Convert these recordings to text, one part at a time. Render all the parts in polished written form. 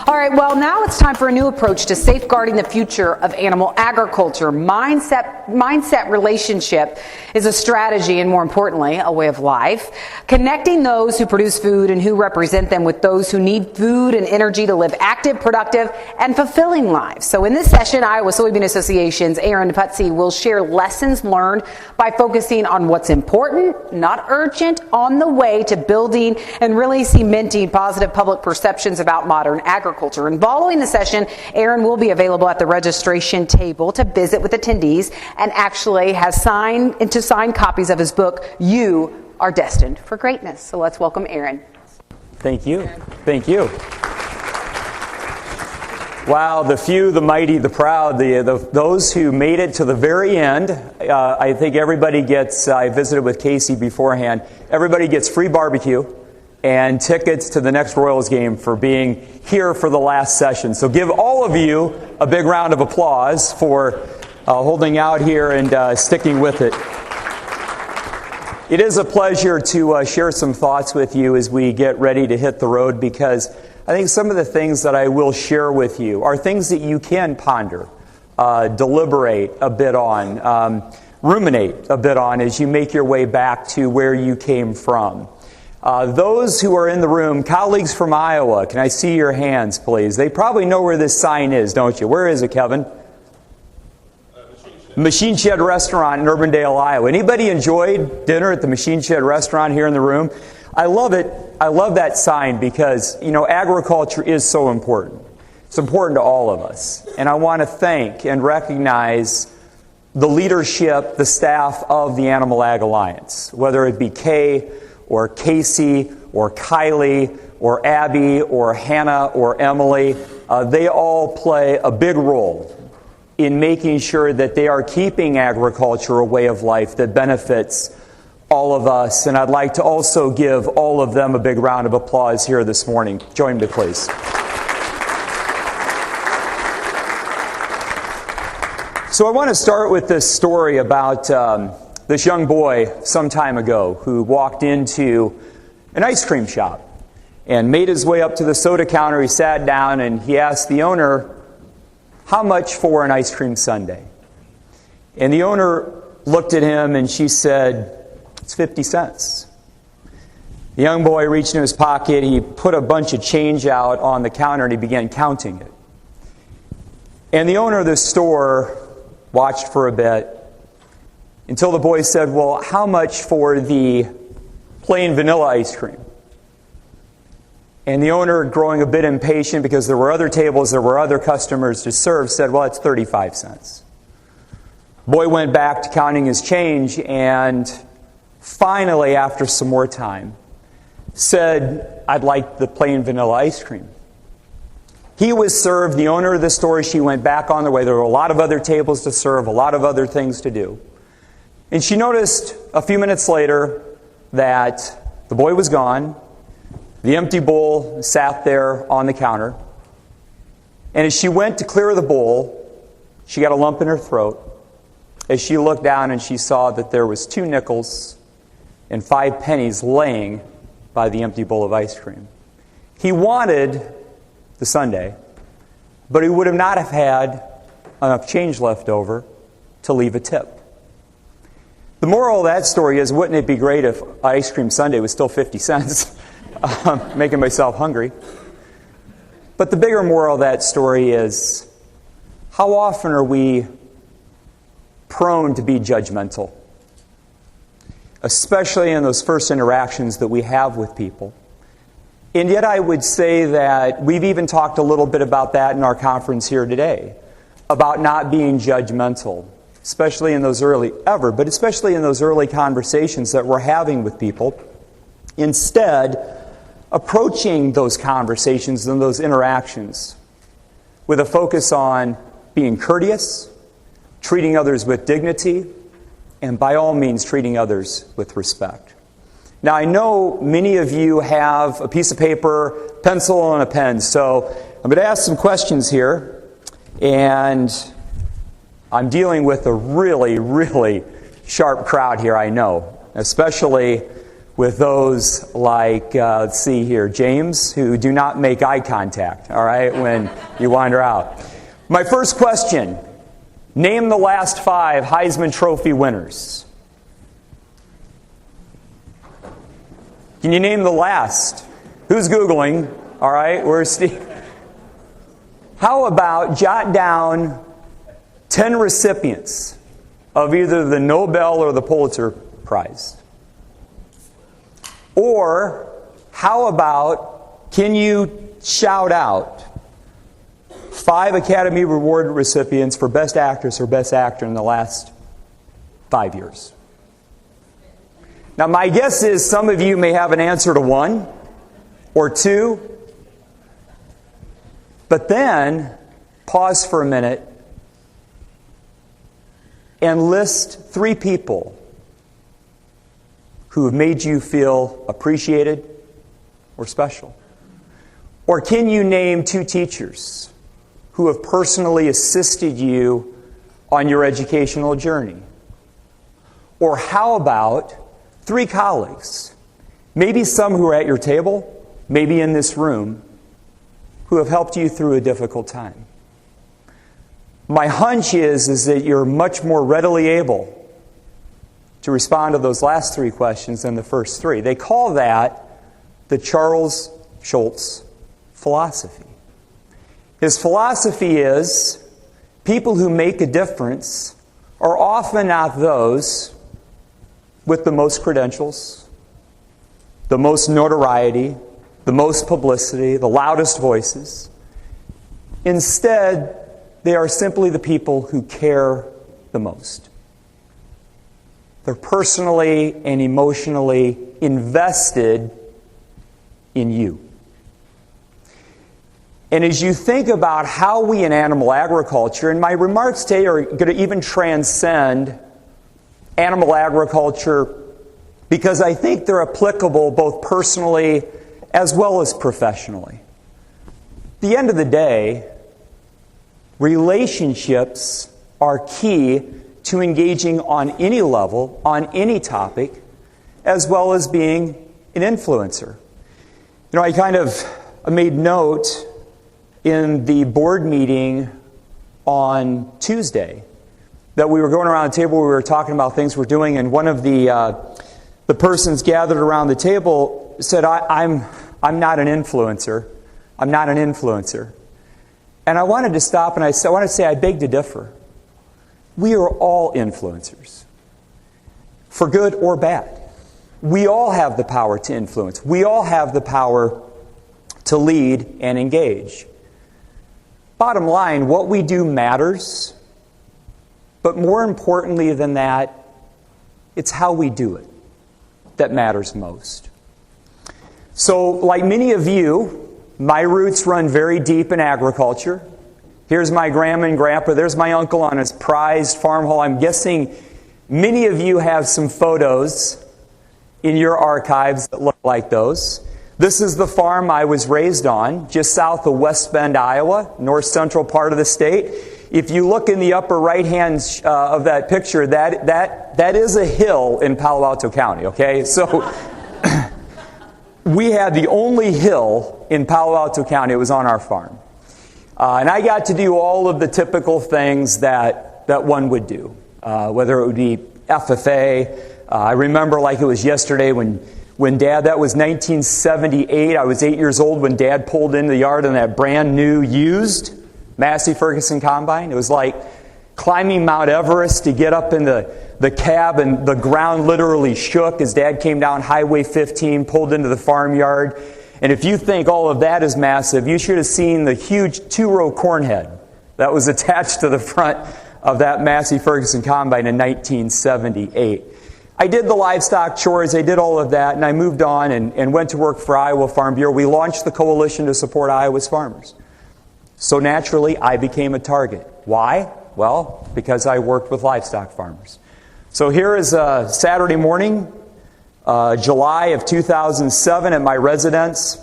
All right, well, now it's time for a new approach to safeguarding the future of animal agriculture. Mindset relationship is a strategy and, more importantly, a way of life. Connecting those who produce food and who represent them with those who need food and energy to live active, productive, and fulfilling lives. So in this session, Iowa Soybean Association's Aaron Putze will share lessons learned by focusing on what's important, not urgent, on the way to building and really cementing positive public perceptions about modern agriculture. And following the session, Aaron will be available at the registration table to visit with attendees and actually has signed copies of his book, You Are Destined for Greatness. So let's welcome Aaron. Thank you. Thank you. Wow, the few, the mighty, the proud, those who made it to the very end. I think everybody gets, I visited with Casey beforehand, everybody gets free barbecue and tickets to the next Royals game for being here for the last session. So give all of you a big round of applause for holding out here and sticking with it. It is a pleasure to share some thoughts with you as we get ready to hit the road, because I think some of the things that I will share with you are things that you can ponder, deliberate a bit on, ruminate a bit on as you make your way back to where you came from. Those who are in the room, colleagues from Iowa, can I see your hands, please? They probably know where this sign is, don't you? Where is it, Kevin? Machine Shed Restaurant in Urbandale, Iowa. Anybody enjoyed dinner at the Machine Shed Restaurant here in the room? I love it. I love that sign because, you know, agriculture is so important. It's important to all of us. And I want to thank and recognize the leadership, the staff of the Animal Ag Alliance, whether it be Kay or Casey or Kylie or Abby or Hannah or Emily. They all play a big role in making sure that they are keeping agriculture a way of life that benefits all of us. And I'd like to also give all of them a big round of applause here this morning. Join me, please. So I want to start with this story about this young boy some time ago who walked into an ice cream shop and made his way up to the soda counter. He sat down and he asked the owner, "How much for an ice cream sundae?" And the owner looked at him and she said, "It's 50 cents. The young boy reached into his pocket, he put a bunch of change out on the counter and he began counting it. And the owner of the store watched for a bit until the boy said, "Well, how much for the plain vanilla ice cream?" And the owner, growing a bit impatient because there were other tables, there were other customers to serve, said, "Well, it's 35 cents. The boy went back to counting his change and finally, after some more time, said, "I'd like the plain vanilla ice cream." He was served. The owner of the store, she went back on their way. There were a lot of other tables to serve, a lot of other things to do. And she noticed a few minutes later that the boy was gone. The empty bowl sat there on the counter. And as she went to clear the bowl, she got a lump in her throat as she looked down and she saw that there was 2 nickels and 5 pennies laying by the empty bowl of ice cream. He wanted the sundae, but he would have not have had enough change left over to leave a tip. The moral of that story is, wouldn't it be great if ice cream sundae was still 50 cents? Making myself hungry. But the bigger moral of that story is, how often are we prone to be judgmental? Especially in those first interactions that we have with people. And yet I would say that we've even talked a little bit about that in our conference here today, about not being judgmental, especially in those early conversations that we're having with people. Instead, approaching those conversations and those interactions with a focus on being courteous, treating others with dignity, and by all means treating others with respect. Now, I know many of you have a piece of paper, pencil, and a pen, so I'm going to ask some questions here, and I'm dealing with a really, really sharp crowd here, I know, especially with those like, let's see here, James, who do not make eye contact, all right, when you wander out. My first question, name the last 5 Heisman Trophy winners. Can you name the last? Who's Googling? All right, where's Steve? How about jot down 10 recipients of either the Nobel or the Pulitzer Prize? Or how about, can you shout out 5 Academy Award recipients for Best Actress or Best Actor in the last 5 years? Now, my guess is some of you may have an answer to 1 or 2, but then pause for a minute and list 3 people who have made you feel appreciated or special. Or can you name 2 teachers who have personally assisted you on your educational journey? Or how about 3 colleagues, maybe some who are at your table, maybe in this room, who have helped you through a difficult time? My hunch is that you're much more readily able to respond to those last 3 questions than the first 3. They call that the Charles Schulz philosophy. His philosophy is people who make a difference are often not those with the most credentials, the most notoriety, the most publicity, the loudest voices. Instead, they are simply the people who care the most. They're personally and emotionally invested in you. And as you think about how we in animal agriculture, and my remarks today are going to even transcend animal agriculture because I think they're applicable both personally as well as professionally. At the end of the day, relationships are key to engaging on any level, on any topic, as well as being an influencer. You know, I kind of made note in the board meeting on Tuesday that we were going around the table, we were talking about things we're doing, and one of the persons gathered around the table said, I'm not an influencer. I'm not an influencer. And I wanted to stop and I want to say I beg to differ. We are all influencers, for good or bad. We all have the power to influence. We all have the power to lead and engage. Bottom line, what we do matters, but more importantly than that, it's how we do it that matters most. So, like many of you, my roots run very deep in agriculture. Here's my grandma and grandpa. There's my uncle on his prized farm hall. I'm guessing many of you have some photos in your archives that look like those. This is the farm I was raised on, just south of West Bend, Iowa, north central part of the state. If you look in the upper right hand of that picture, that is a hill in Palo Alto County, okay? So we had the only hill in Palo Alto County. It was on our farm. And I got to do all of the typical things that one would do, whether it would be FFA. I remember like it was yesterday when Dad, that was 1978, I was 8 years old when Dad pulled into the yard in that brand new used Massey Ferguson combine. It was like climbing Mount Everest to get up in the cab, and the ground literally shook as Dad came down Highway 15, pulled into the farmyard. And if you think all of that is massive, you should have seen the huge 2-row corn head that was attached to the front of that Massey Ferguson combine in 1978. I did the livestock chores, I did all of that, and I moved on and went to work for Iowa Farm Bureau. We launched the coalition to support Iowa's farmers. So naturally, I became a target. Why? Well, because I worked with livestock farmers. So here is a Saturday morning, July of 2007 at my residence.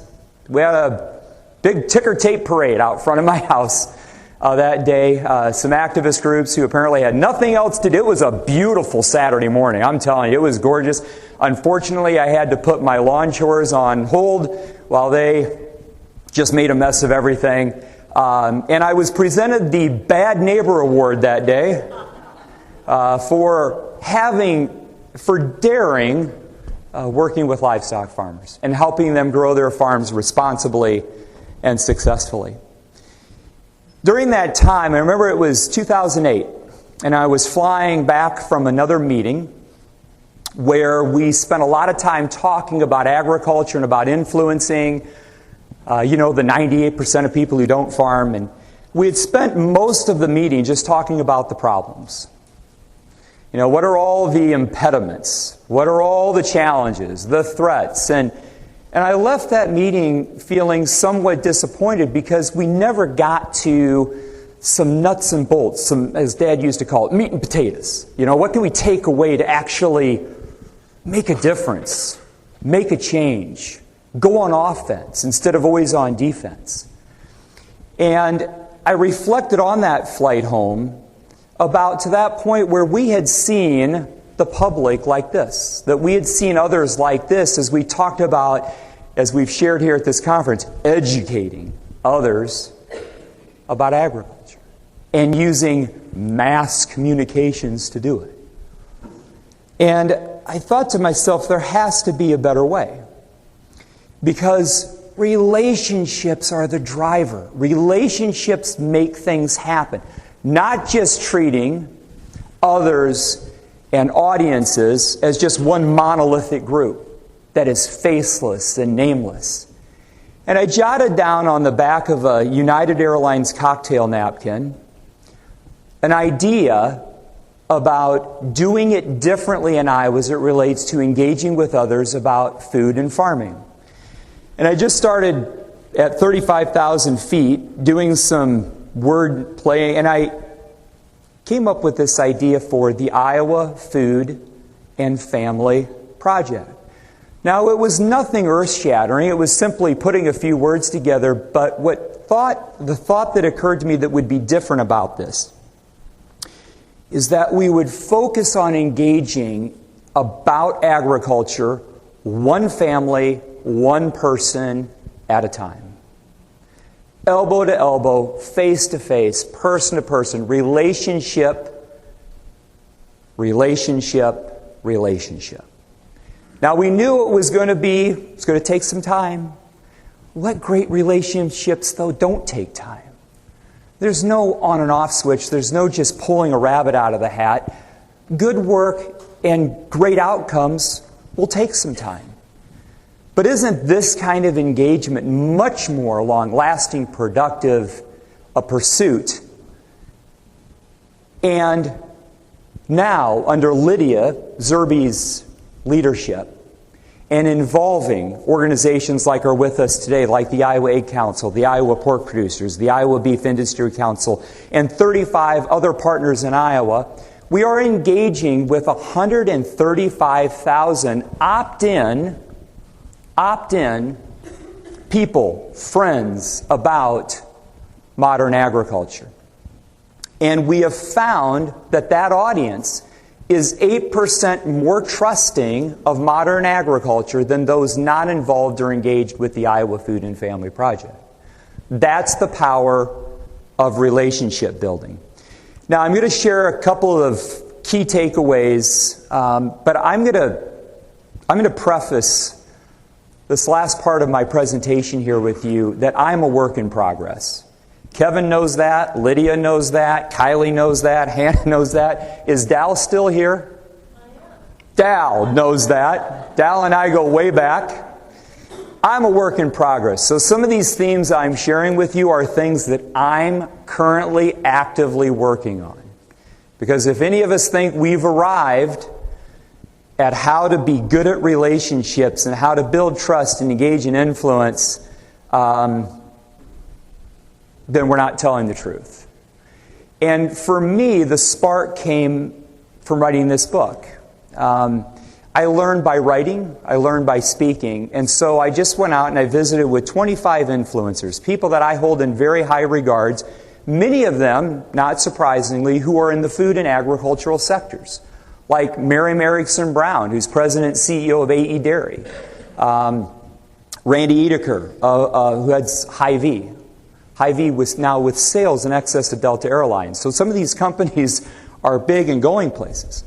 We had a big ticker tape parade out front of my house that day. Some activist groups who apparently had nothing else to do. It was a beautiful Saturday morning. I'm telling you, it was gorgeous. Unfortunately, I had to put my lawn chores on hold while they just made a mess of everything. And I was presented the Bad Neighbor Award that day for daring working with livestock farmers and helping them grow their farms responsibly and successfully. During that time, I remember it was 2008, and I was flying back from another meeting where we spent a lot of time talking about agriculture and about influencing, the 98% of people who don't farm. And we had spent most of the meeting just talking about the problems. What are all the impediments? What are all the challenges, the threats? And I left that meeting feeling somewhat disappointed because we never got to some nuts and bolts, some, as Dad used to call it, meat and potatoes. What can we take away to actually make a difference, make a change, go on offense instead of always on defense? And I reflected on that flight home about to that point where we had seen the public like this, that we had seen others like this as we talked about, as we've shared here at this conference, educating others about agriculture and using mass communications to do it. And I thought to myself, there has to be a better way, because relationships are the driver. Relationships make things happen. Not just treating others and audiences as just one monolithic group that is faceless and nameless. And I jotted down on the back of a United Airlines cocktail napkin an idea about doing it differently in Iowa as it relates to engaging with others about food and farming. And I just started at 35,000 feet doing some word play, and I came up with this idea for the Iowa Food and Family Project. Now, it was nothing earth-shattering. It was simply putting a few words together, but the thought that occurred to me that would be different about this is that we would focus on engaging about agriculture, one family, one person at a time. Elbow to elbow, face to face, person to person, relationship, relationship, relationship. Now, we knew it was going to take some time. What great relationships, though, don't take time? There's no on and off switch. There's no just pulling a rabbit out of the hat. Good work and great outcomes will take some time. But isn't this kind of engagement much more long-lasting, productive a pursuit? And now, under Lydia Zerbe's leadership, and involving organizations like are with us today, like the Iowa Egg Council, the Iowa Pork Producers, the Iowa Beef Industry Council, and 35 other partners in Iowa, we are engaging with 135,000 opt-in people, friends about modern agriculture. And we have found that audience is 8% more trusting of modern agriculture than those not involved or engaged with the Iowa Food and Family Project. That's the power of relationship building. Now, I'm going to share a couple of key takeaways, but I'm going to preface this last part of my presentation here with you that I'm a work in progress. Kevin knows that, Lydia knows that, Kylie knows that, Hannah knows that. Is Dal still here? Dal knows that. Dal and I go way back. I'm a work in progress. So some of these themes I'm sharing with you are things that I'm currently actively working on. Because if any of us think we've arrived at how to be good at relationships and how to build trust and engage in influence, then we're not telling the truth. And for me, the spark came from writing this book. I learned by writing, I learned by speaking, and so I just went out and I visited with 25 influencers, people that I hold in very high regards, many of them, not surprisingly, who are in the food and agricultural sectors. like Mary Erickson Brown, who's president and CEO of AE Dairy. Randy Edeker, who has Hy-Vee. Hy-Vee was now with sales in excess of Delta Airlines. So some of these companies are big and going places.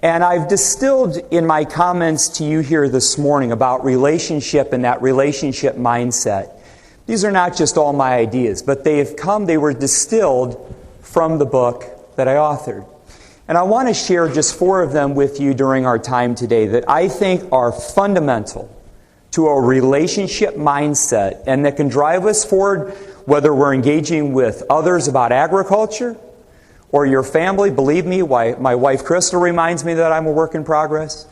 And I've distilled in my comments to you here this morning about relationship and that relationship mindset. These are not just all my ideas, but they were distilled from the book that I authored. And I want to share just 4 of them with you during our time today that I think are fundamental to a relationship mindset and that can drive us forward, whether we're engaging with others about agriculture or your family. Believe me, my wife Crystal reminds me that I'm a work in progress.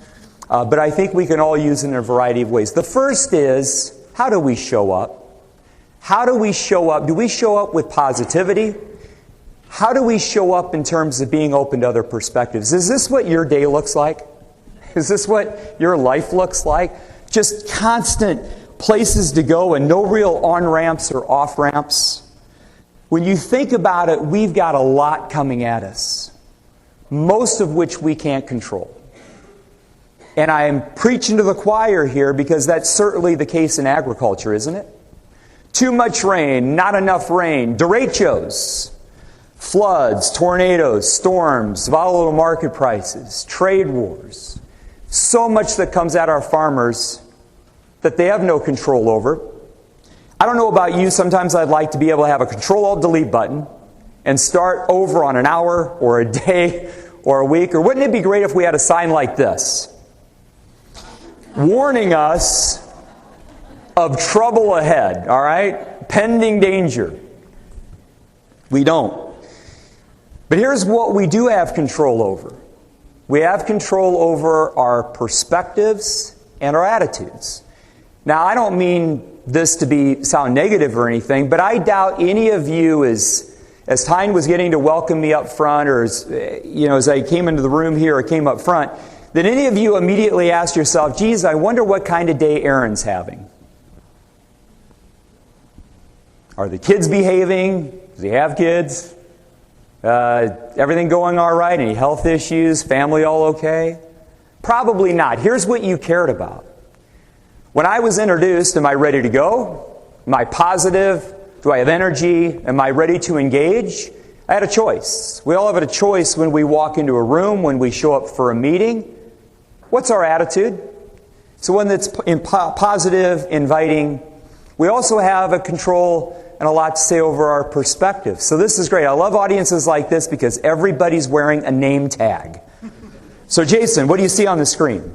But I think we can all use it in a variety of ways. The first is, how do we show up? How do we show up? Do we show up with positivity? How do we show up in terms of being open to other perspectives? Is this what your day looks like? Is this what your life looks like? Just constant places to go and no real on-ramps or off-ramps. When you think about it, we've got a lot coming at us, most of which we can't control. And I am preaching to the choir here because that's certainly the case in agriculture, isn't it? Too much rain, not enough rain, derechos, floods, tornadoes, storms, volatile market prices, trade wars. So much that comes at our farmers that they have no control over. I don't know about you, sometimes I'd like to be able to have a Control-Alt-Delete button and start over on an hour or a day or a week. Or wouldn't it be great if we had a sign like this, warning us of trouble ahead, all right? Pending danger. We don't. But here's what we do have control over. We have control over our perspectives and our attitudes. Now, I don't mean this to sound negative or anything, but I doubt any of you, as Tyne was getting to welcome me up front, or as I came into the room here or came up front, that any of you immediately asked yourself, geez, I wonder what kind of day Aaron's having. Are the kids behaving? Does he have kids? Everything going all right? Any health issues? Family all okay? Probably not. Here's what you cared about. When I was introduced, am I ready to go? Am I positive? Do I have energy? Am I ready to engage? I had a choice. We all have a choice when we walk into a room, when we show up for a meeting. What's our attitude? So one that's positive, inviting. We also have a control and a lot to say over our perspective. So this is great. I love audiences like this because everybody's wearing a name tag. So Jason, what do you see on the screen?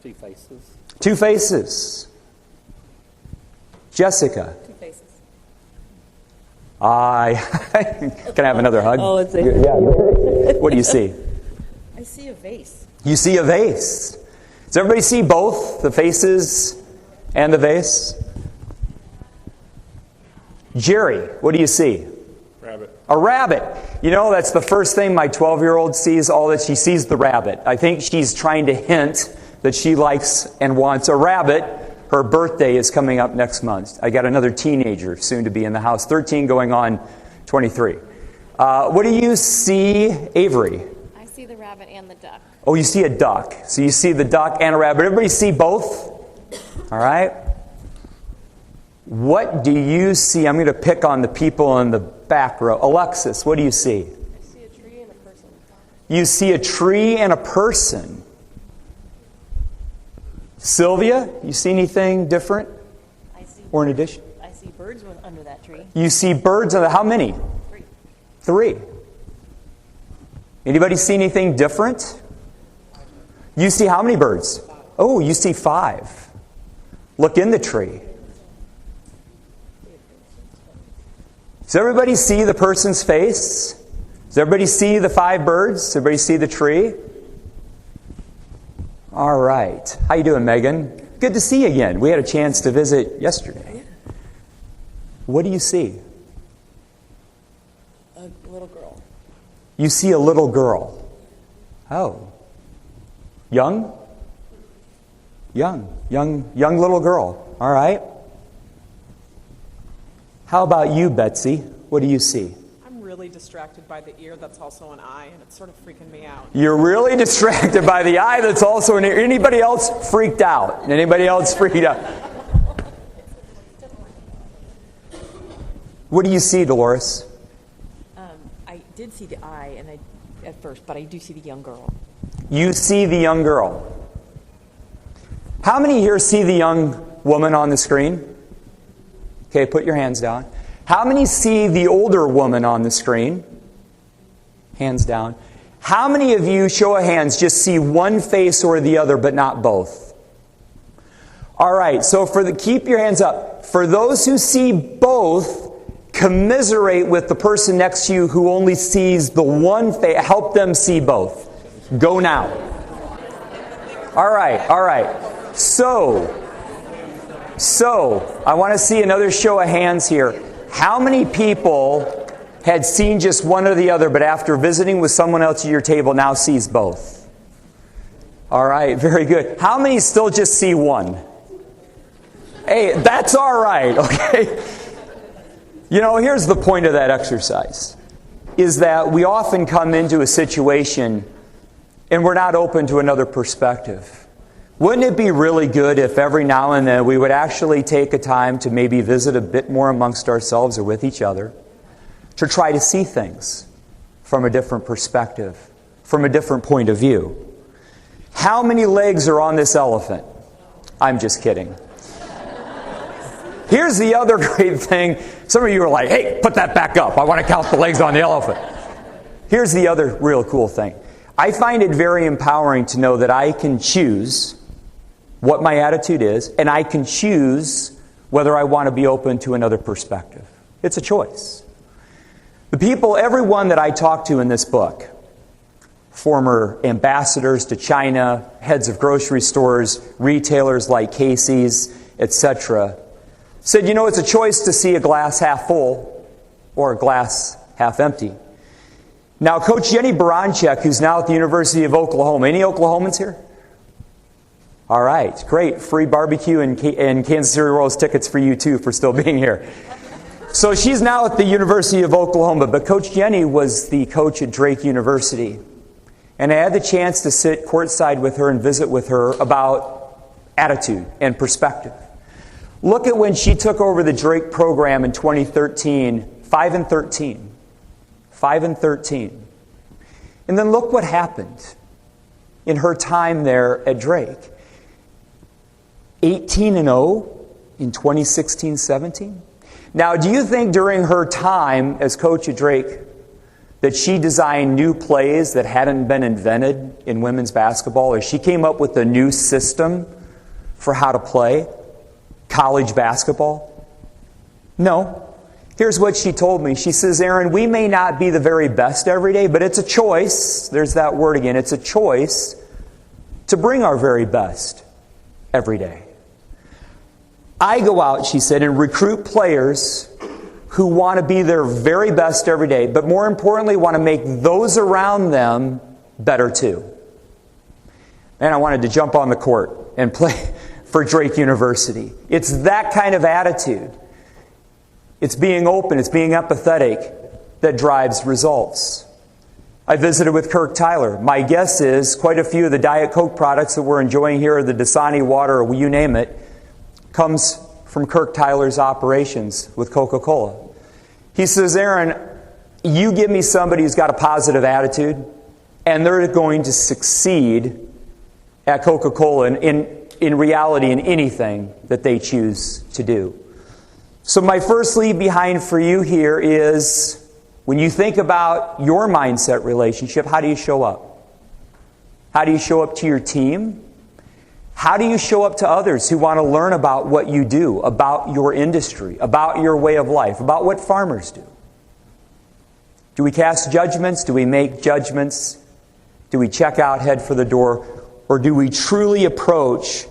2 faces. 2 faces. Jessica. 2 faces. Can I have another hug? Oh, it's Yeah. What do you see? I see a vase. You see a vase. Does everybody see both the faces and the vase? Jerry, what do you see? Rabbit. A rabbit. You know, that's the first thing my 12-year-old sees, all that she sees the rabbit. I think she's trying to hint that she likes and wants a rabbit. Her birthday is coming up next month. I got another teenager soon to be in the house, 13 going on 23. What do you see, Avery? I see the rabbit and the duck. Oh, you see a duck. So you see the duck and a rabbit. Everybody see both? All right. What do you see? I'm going to pick on the people in the back row. Alexis, what do you see? I see a tree and a person. You see a tree and a person. Sylvia, you see anything different I see or in addition? I see birds under that tree. You see birds. How many? 3. 3. Anybody see anything different? You see how many birds? Oh, you see 5. Look in the tree. Does everybody see the person's face? Does everybody see the 5 birds? Does everybody see the tree? All right. How you doing, Megan? Good to see you again. We had a chance to visit yesterday. What do you see? A little girl. You see a little girl. Oh. Young? Young little girl. All right. How about you, Betsy? What do you see? I'm really distracted by the ear that's also an eye, and it's sort of freaking me out. You're really distracted by the eye that's also in here. Anybody else freaked out? Anybody else freaked out? What do you see, Dolores? I did see the eye at first, but I do see the young girl. You see the young girl. How many here see the young woman on the screen? Okay, put your hands down. How many see the older woman on the screen? Hands down. How many of you, show of hands, just see one face or the other, but not both? All right, so keep your hands up. For those who see both, commiserate with the person next to you who only sees the one face. Help them see both. Go now. All right. So, I want to see another show of hands here. How many people had seen just one or the other, but after visiting with someone else at your table now sees both? All right, very good. How many still just see one? Hey, that's all right, okay? You know, here's the point of that exercise, is that we often come into a situation and we're not open to another perspective. Wouldn't it be really good if every now and then we would actually take a time to maybe visit a bit more amongst ourselves or with each other to try to see things from a different perspective, from a different point of view? How many legs are on this elephant? I'm just kidding. Here's the other great thing. Some of you are like, hey, put that back up. I want to count the legs on the elephant. Here's the other real cool thing. I find it very empowering to know that I can choose what my attitude is, and I can choose whether I want to be open to another perspective. It's a choice. The people, everyone that I talk to in this book, former ambassadors to China, heads of grocery stores, retailers like Casey's, etc., said, you know, it's a choice to see a glass half full or a glass half empty. Now, Coach Jenny Baranchek, who's now at the University of Oklahoma. Any Oklahomans here? All right, great. Free barbecue and Kansas City Royals tickets for you, too, for still being here. So she's now at the University of Oklahoma, but Coach Jenny was the coach at Drake University. And I had the chance to sit courtside with her and visit with her about attitude and perspective. Look at when she took over the Drake program in 2013, 5-13. 5-13. And then look what happened in her time there at Drake. 18-0 in 2016-17. Now, do you think during her time as coach at Drake that she designed new plays that hadn't been invented in women's basketball, or she came up with a new system for how to play college basketball? No. Here's what she told me. She says, Aaron, we may not be the very best every day, but it's a choice. There's that word again. It's a choice to bring our very best every day. I go out, she said, and recruit players who want to be their very best every day, but more importantly, want to make those around them better too. And I wanted to jump on the court and play for Drake University. It's that kind of attitude. It's being open, it's being empathetic that drives results. I visited with Kirk Tyler. My guess is quite a few of the Diet Coke products that we're enjoying here, or the Dasani water, or you name it, comes from Kirk Tyler's operations with Coca-Cola. He says, Aaron, you give me somebody who's got a positive attitude, and they're going to succeed at Coca-Cola in reality in anything that they choose to do. So my first leave behind for you here is, when you think about your mindset relationship, how do you show up? How do you show up to your team? How do you show up to others who want to learn about what you do, about your industry, about your way of life, about what farmers do? Do we cast judgments? Do we make judgments? Do we check out, head for the door? Or do we truly approach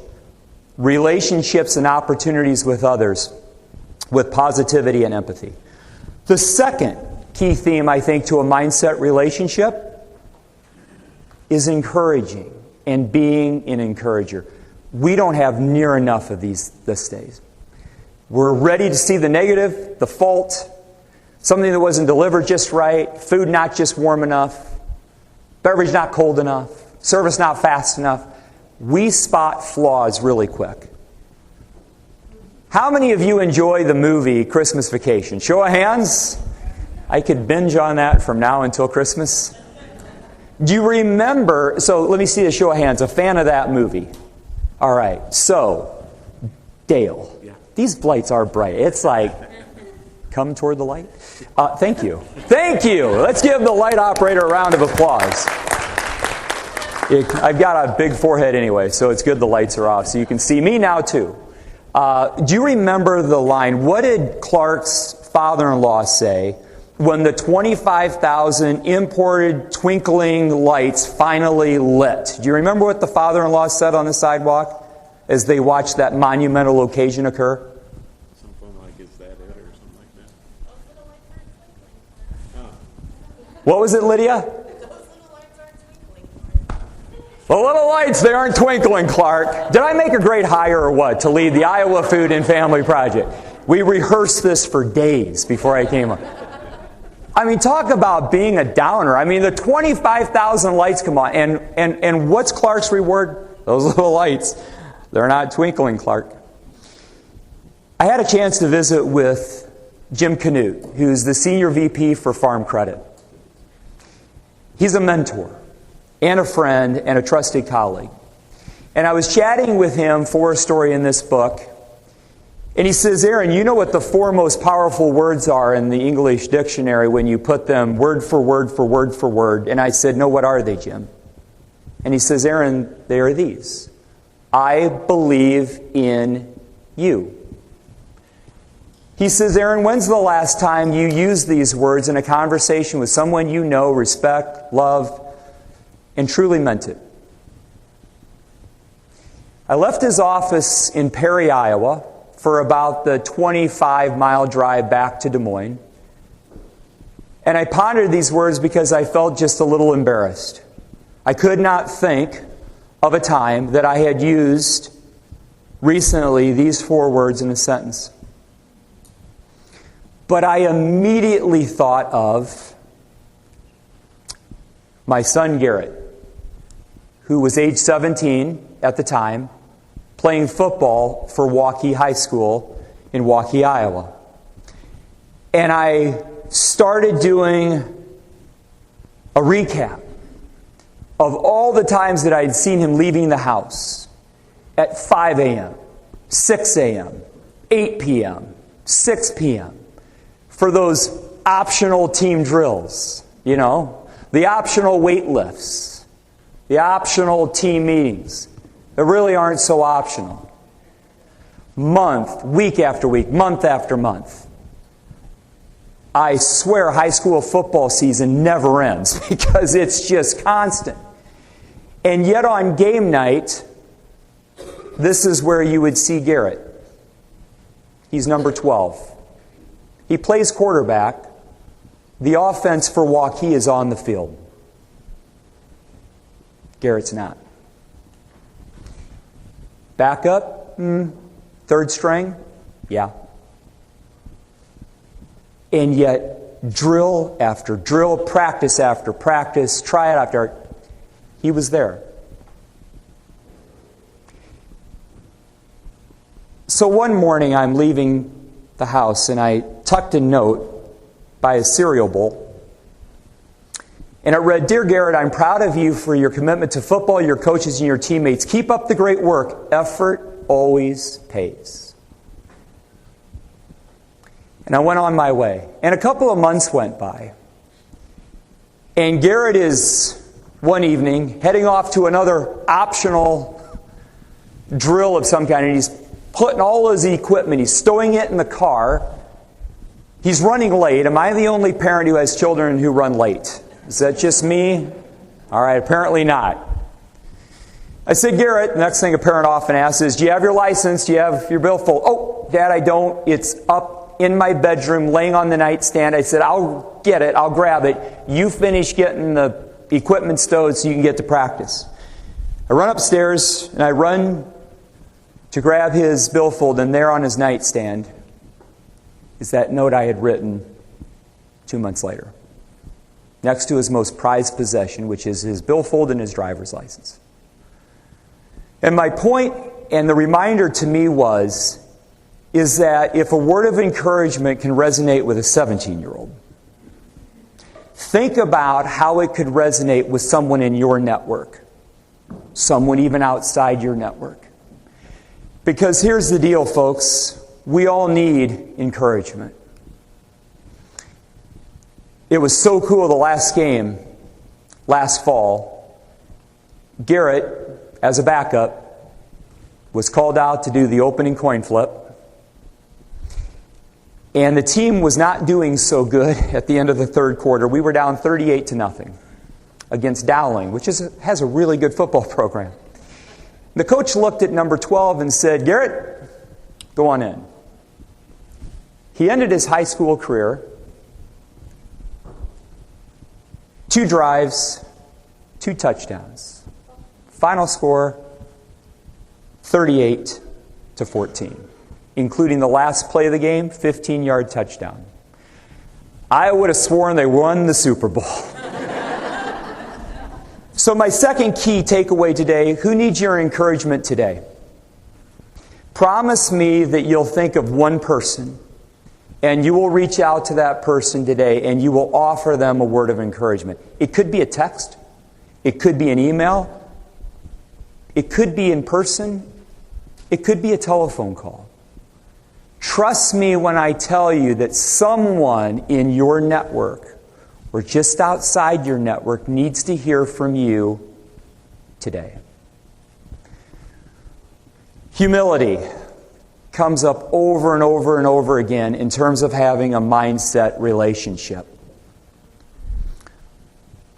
relationships and opportunities with others with positivity and empathy? The second key theme, I think, to a mindset relationship is encouraging and being an encourager. We don't have near enough of these these days. We're ready to see the negative, the fault. something that wasn't delivered just right, food not just warm enough, beverage not cold enough, service not fast enough. We spot flaws really quick. How many of you enjoy the movie Christmas Vacation? Show of hands. I could binge on that from now until Christmas. Do you remember, so let me see a show of hands, a fan of that movie? All right, so, Dale, these lights are bright. It's like, come toward the light. Thank you. Thank you. Let's give the light operator a round of applause. I've got a big forehead anyway, so it's good the lights are off, so you can see me now too. Do you remember the line, what did Clark's father-in-law say when the 25,000 imported twinkling lights finally lit? Do you remember what the father-in-law said on the sidewalk as they watched that monumental occasion occur? Something like, is that it, or something like that? What was it, Lydia? The little lights, they aren't twinkling, Clark. Did I make a great hire or what to lead the Iowa Food and Family Project? We rehearsed this for days before I came up. I mean, talk about being a downer. I mean, the 25,000 lights come on. And what's Clark's reward? Those little lights. They're not twinkling, Clark. I had a chance to visit with Jim Canute, who's the Senior VP for Farm Credit. He's a mentor and a friend and a trusted colleague. And I was chatting with him for a story in this book. And he says, Aaron, you know what the four most powerful words are in the English dictionary when you put them word for word for word for word? And I said, no, what are they, Jim? And he says, Aaron, they are these. I believe in you. He says, Aaron, when's the last time you used these words in a conversation with someone you know, respect, love, and truly meant it? I left his office in Perry, Iowa, for about the 25-mile drive back to Des Moines. And I pondered these words because I felt just a little embarrassed. I could not think of a time that I had used recently these four words in a sentence. But I immediately thought of my son Garrett, who was age 17 at the time, playing football for Waukee High School in Waukee, Iowa. And I started doing a recap of all the times that I'd seen him leaving the house at 5 a.m., 6 a.m., 8 p.m., 6 p.m. for those optional team drills, you know, the optional weight lifts, the optional team meetings that really aren't so optional. Month, week after week, month after month. I swear high school football season never ends because it's just constant. And yet on game night, this is where you would see Garrett. He's number 12. He plays quarterback. The offense for Waukee is on the field. Garrett's not. Backup? Third string? Yeah. And yet, drill after drill, practice after practice, tryout after, he was there. So one morning I'm leaving the house and I tucked a note by a cereal bowl. And it read, Dear Garrett, I'm proud of you for your commitment to football, your coaches, and your teammates. Keep up the great work. Effort always pays. And I went on my way. And a couple of months went by. And Garrett is, one evening, heading off to another optional drill of some kind. And he's putting all his equipment, he's stowing it in the car. He's running late. Am I the only parent who has children who run late? Is that just me? All right, apparently not. I said, Garrett, the next thing a parent often asks is, do you have your license? Do you have your billfold? Oh, Dad, I don't. It's up in my bedroom, laying on the nightstand. I said, I'll get it. I'll grab it. You finish getting the equipment stowed so you can get to practice. I run upstairs, and I run to grab his billfold, and there on his nightstand is that note I had written 2 months later, next to his most prized possession, which is his billfold and his driver's license. And my point and the reminder to me is that if a word of encouragement can resonate with a 17-year-old, think about how it could resonate with someone in your network, someone even outside your network. Because here's the deal, folks. We all need encouragement. It was so cool the last game, last fall. Garrett, as a backup, was called out to do the opening coin flip. And the team was not doing so good at the end of the third quarter. We were down 38-0 against Dowling, which has a really good football program. The coach looked at number 12 and said, "Garrett, go on in." He ended his high school career, 2 drives, 2 touchdowns. Final score, 38-14, including the last play of the game, 15-yard touchdown. I would have sworn they won the Super Bowl. So my second key takeaway today, who needs your encouragement today? Promise me that you'll think of one person and you will reach out to that person today and you will offer them a word of encouragement. It could be a text. It could be an email. It could be in person. It could be a telephone call. Trust me when I tell you that someone in your network or just outside your network needs to hear from you today. Humility comes up over and over and over again in terms of having a mindset relationship.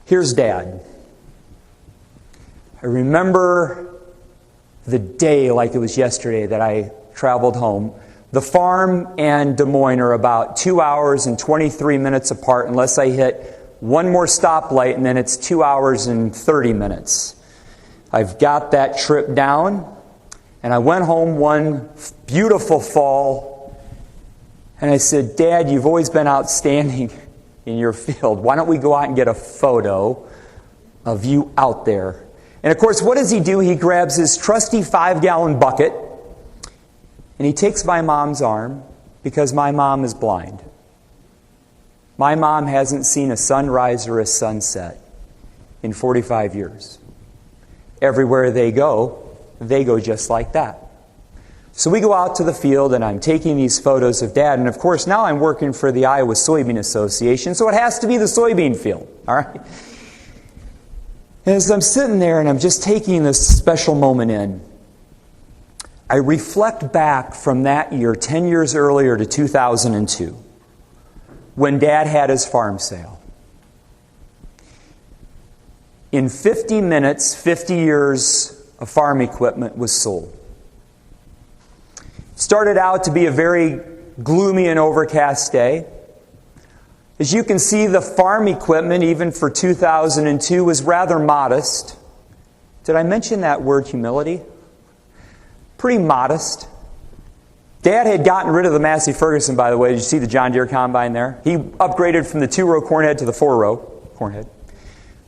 Here's Dad. I remember the day like it was yesterday that I traveled home. The farm and Des Moines are about 2 hours and 23 minutes apart unless I hit one more stoplight, and then it's 2 hours and 30 minutes. I've got that trip down, and I went home one beautiful fall, and I said, "Dad, you've always been outstanding in your field. Why don't we go out and get a photo of you out there?" And of course, what does he do? He grabs his trusty 5-gallon bucket, and he takes my mom's arm because my mom is blind. My mom hasn't seen a sunrise or a sunset in 45 years. Everywhere they go just like that. So we go out to the field, and I'm taking these photos of Dad. And of course, now I'm working for the Iowa Soybean Association, so it has to be the soybean field. All right? And as I'm sitting there and I'm just taking this special moment in, I reflect back from that year, 10 years earlier to 2002, when Dad had his farm sale. In 50 minutes, 50 years of farm equipment was sold. Started out to be a very gloomy and overcast day. As you can see, the farm equipment, even for 2002, was rather modest. Did I mention that word, humility? Pretty modest. Dad had gotten rid of the Massey Ferguson, by the way. Did you see the John Deere combine there? He upgraded from the 2-row cornhead to the 4-row cornhead.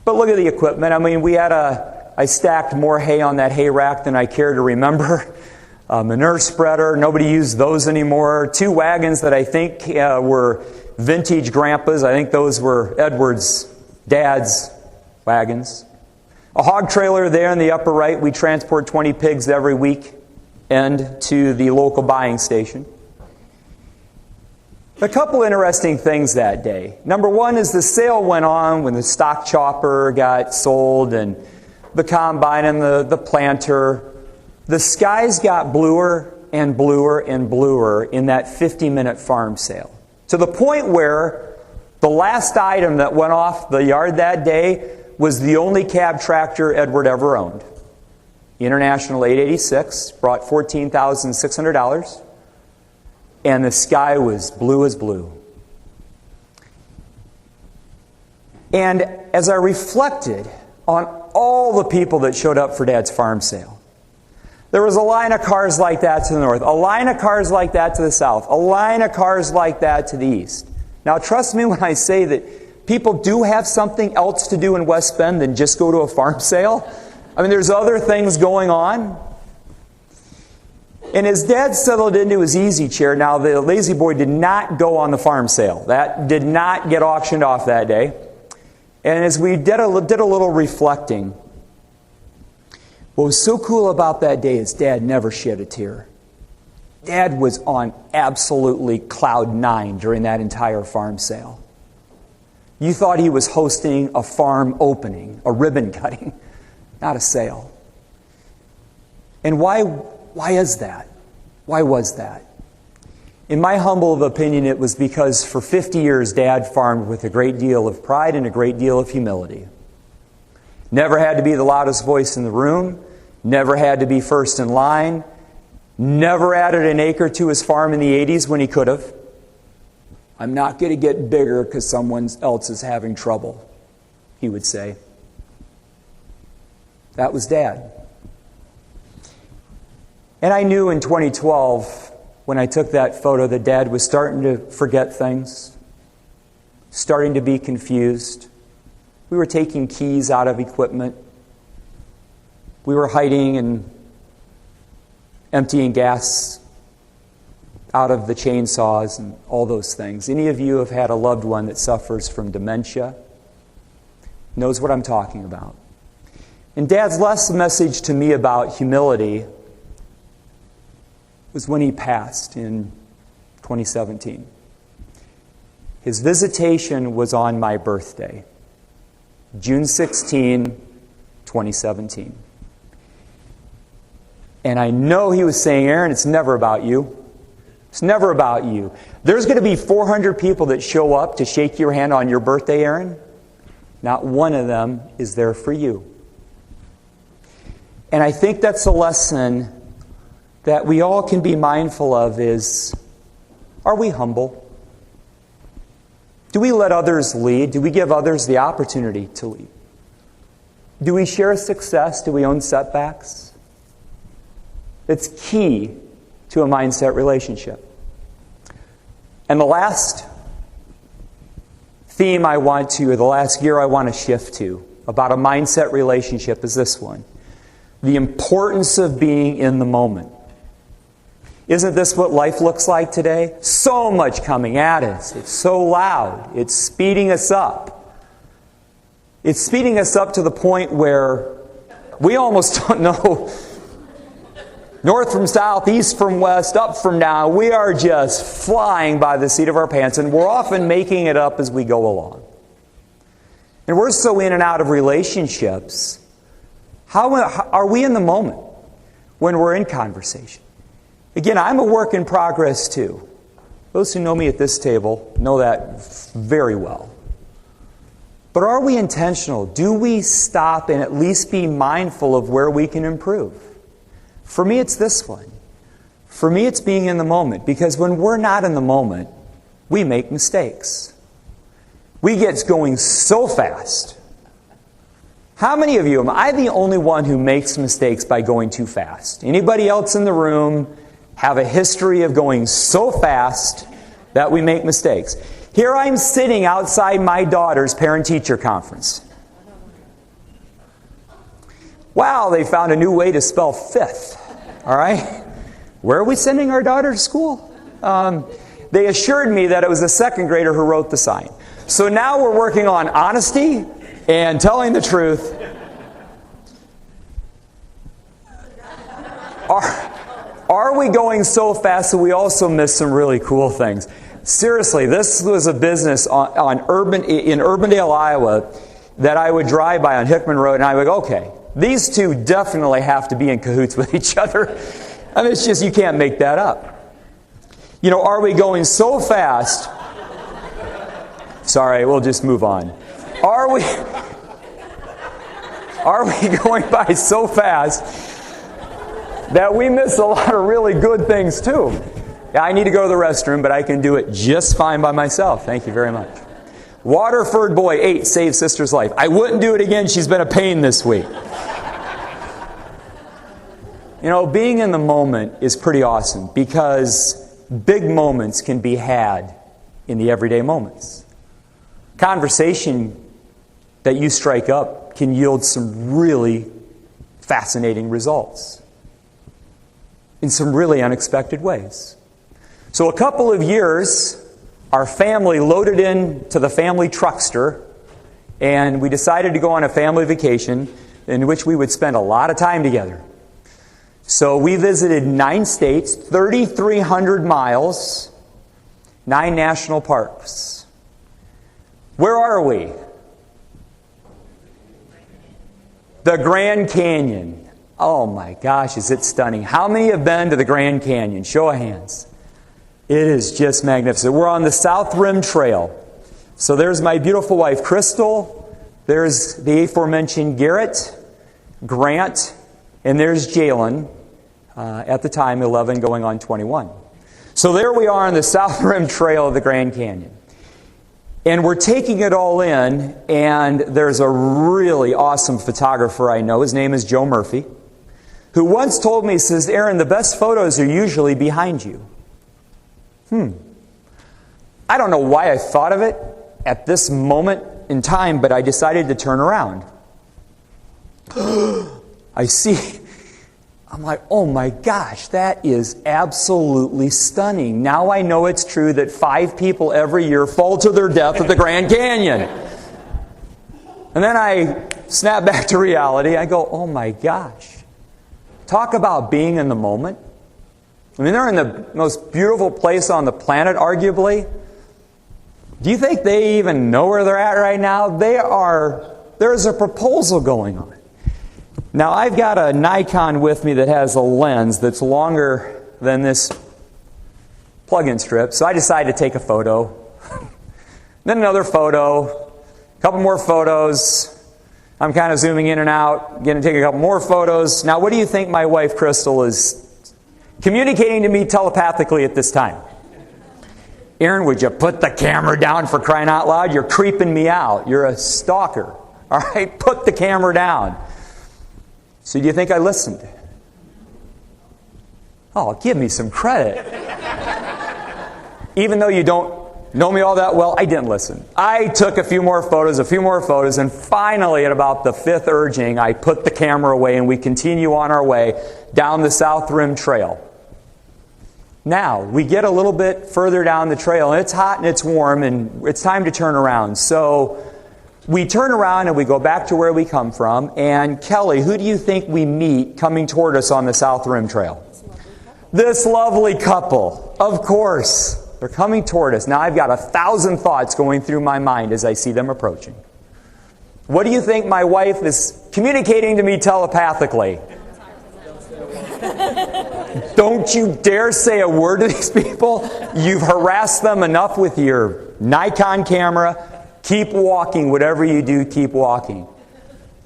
But look at the equipment. I mean, I stacked more hay on that hay rack than I care to remember. Manure spreader, nobody used those anymore. 2 wagons that I think were vintage grandpas. I think those were Edward's dad's wagons. A hog trailer there in the upper right. We transport 20 pigs every week and to the local buying station. A couple interesting things that day. Number one is the sale went on when the stock chopper got sold and the combine and the planter. The skies got bluer and bluer and bluer in that 50-minute farm sale. To the point where the last item that went off the yard that day was the only cab tractor Edward ever owned. International 886, brought $14,600, and the sky was blue as blue. And as I reflected on all the people that showed up for Dad's farm sale, there was a line of cars like that to the north, a line of cars like that to the south, a line of cars like that to the east. Now, trust me when I say that people do have something else to do in West Bend than just go to a farm sale. I mean, there's other things going on. And as Dad settled into his easy chair, now the lazy boy did not go on the farm sale. That did not get auctioned off that day. And as we did a little reflecting, what was so cool about that day is Dad never shed a tear. Dad was on absolutely cloud 9 during that entire farm sale. You thought he was hosting a farm opening, a ribbon cutting, not a sale. And why is that? Why was that? In my humble opinion, it was because for 50 years, Dad farmed with a great deal of pride and a great deal of humility. Never had to be the loudest voice in the room. Never had to be first in line. Never added an acre to his farm in the 80s when he could have. I'm not going to get bigger because someone else is having trouble, he would say. That was Dad. And I knew in 2012, when I took that photo, that Dad was starting to forget things, starting to be confused. We were taking keys out of equipment. We were hiding and emptying gas out of the chainsaws and all those things. Any of you have had a loved one that suffers from dementia knows what I'm talking about. And Dad's last message to me about humility was when he passed in 2017. His visitation was on my birthday, June 16, 2017. And I know he was saying, Aaron, it's never about you. It's never about you. There's going to be 400 people that show up to shake your hand on your birthday, Aaron. Not one of them is there for you. And I think that's a lesson that we all can be mindful of is, are we humble? Do we let others lead? Do we give others the opportunity to lead? Do we share success? Do we own setbacks? It's key to a mindset relationship. And the last theme the last gear I want to shift to about a mindset relationship is this one. The importance of being in the moment. Isn't this what life looks like today? So much coming at us. It's so loud. It's speeding us up. It's speeding us up to the point where we almost don't know north from south, east from west, up from down. We are just flying by the seat of our pants, and we're often making it up as we go along. And we're so in and out of relationships. How are we in the moment when we're in conversation? Again, I'm a work in progress too. Those who know me at this table know that very well. But are we intentional? Do we stop and at least be mindful of where we can improve? For me, it's this one. For me, it's being in the moment. Because when we're not in the moment, we make mistakes. We get going so fast. How many of you, am I the only one who makes mistakes by going too fast? Anybody else in the room have a history of going so fast that we make mistakes? Here I'm sitting outside my daughter's parent-teacher conference. Wow, they found a new way to spell fifth. All right? Where are we sending our daughter to school? They assured me that it was a second grader who wrote the sign. So now we're working on honesty and telling the truth. Are we going so fast that we also miss some really cool things? Seriously, this was a business in Urbandale, Iowa, that I would drive by on Hickman Road, and I would go, okay, these two definitely have to be in cahoots with each other. I mean, it's just, you can't make that up. You know, are we going so fast? Sorry, we'll just move on. Are we going by so fast that we miss a lot of really good things too? Yeah, I need to go to the restroom, but I can do it just fine by myself. Thank you very much. Waterford boy 8 saved sister's life. I wouldn't do it again. She's been a pain this week. You know, being in the moment is pretty awesome because big moments can be had in the everyday moments. Conversation that you strike up can yield some really fascinating results in some really unexpected ways. So a couple of years, our family loaded into the family truckster, and we decided to go on a family vacation in which we would spend a lot of time together. So we visited 9 states, 3,300 miles, 9 national parks. Where are we? The Grand Canyon. Oh my gosh, is it stunning. How many have been to the Grand Canyon? Show of hands. It is just magnificent. We're on the South Rim Trail. So there's my beautiful wife, Crystal. There's the aforementioned Garrett, Grant, and there's Jalen, at the time 11 going on 21. So there we are on the South Rim Trail of the Grand Canyon. And we're taking it all in, and there's a really awesome photographer I know. His name is Joe Murphy, who once told me, he says, Aaron, the best photos are usually behind you. I don't know why I thought of it at this moment in time, but I decided to turn around. I see. I'm like, oh my gosh, that is absolutely stunning. Now I know it's true that 5 people every year fall to their death at the Grand Canyon. And then I snap back to reality. I go, oh my gosh. Talk about being in the moment. I mean, they're in the most beautiful place on the planet, arguably. Do you think they even know where they're at right now? There's a proposal going on. Now, I've got a Nikon with me that has a lens that's longer than this plug-in strip, so I decided to take a photo. Then another photo, a couple more photos. I'm kind of zooming in and out, going to take a couple more photos. Now, what do you think my wife, Crystal, is communicating to me telepathically at this time? Aaron, would you put the camera down, for crying out loud? You're creeping me out. You're a stalker. All right, put the camera down. So do you think I listened? Oh, give me some credit. Even though you don't know me all that well, I didn't listen. I took a few more photos, and finally, at about the 5th urging, I put the camera away, and we continue on our way down the South Rim Trail. Now, we get a little bit further down the trail, and it's hot and it's warm, and it's time to turn around. So we turn around and we go back to where we come from. And Kelly, who do you think we meet coming toward us on the South Rim Trail? This lovely couple. Of course. They're coming toward us. Now I've got 1,000 thoughts going through my mind as I see them approaching. What do you think my wife is communicating to me telepathically? Don't you dare say a word to these people. You've harassed them enough with your Nikon camera. Keep walking. Whatever you do, keep walking.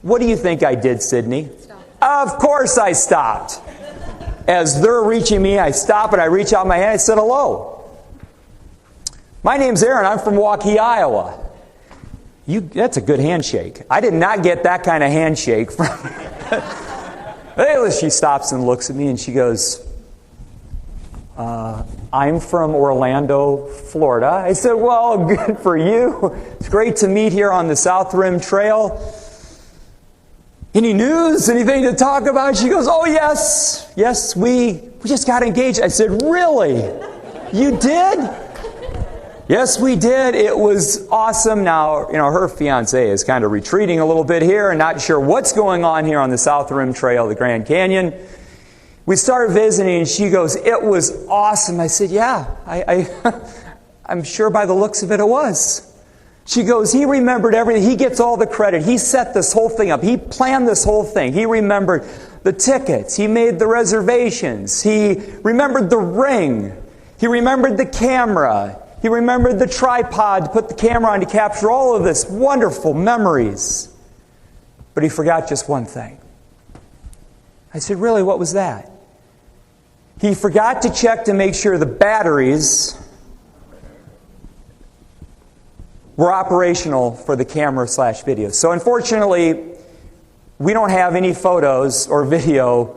What do you think I did, Sydney? Stop. Of course I stopped. As they're reaching me, I stop and I reach out my hand. I said, hello. My name's Aaron. I'm from Waukee, Iowa. That's a good handshake. I did not get that kind of handshake from... She stops and looks at me and she goes, I'm from Orlando, Florida. I said, well, good for you. It's great to meet here on the South Rim Trail. Any news? Anything to talk about? She goes, oh, yes. Yes, we just got engaged. I said, really? You did? Yes, we did. It was awesome. Now, her fiancé is kind of retreating a little bit here and not sure what's going on here on the South Rim Trail of the Grand Canyon. We started visiting, and she goes, it was awesome. I said, yeah, I'm sure by the looks of it, it was. She goes, he remembered everything. He gets all the credit. He set this whole thing up. He planned this whole thing. He remembered the tickets. He made the reservations. He remembered the ring. He remembered the camera. He remembered the tripod to put the camera on to capture all of this wonderful memories. But he forgot just one thing. I said, really, what was that? He forgot to check to make sure the batteries were operational for the camera/video. So unfortunately, we don't have any photos or video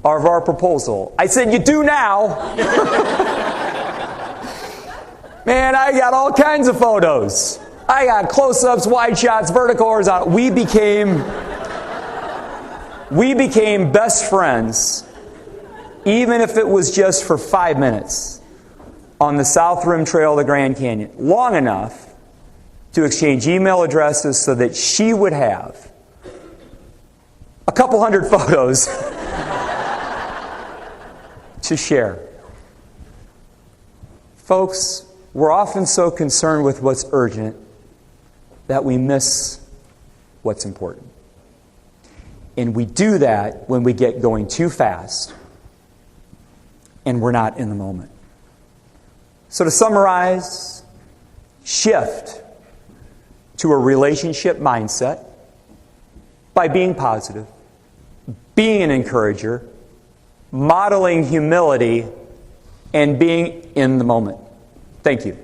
of our proposal. I said, you do now. Man, I got all kinds of photos. I got close-ups, wide shots, vertical, horizontal. We became best friends, even if it was just for 5 minutes, on the South Rim Trail of the Grand Canyon. Long enough to exchange email addresses so that she would have a couple hundred photos to share. Folks, we're often so concerned with what's urgent that we miss what's important. And we do that when we get going too fast and we're not in the moment. So to summarize, shift to a relationship mindset by being positive, being an encourager, modeling humility, and being in the moment. Thank you.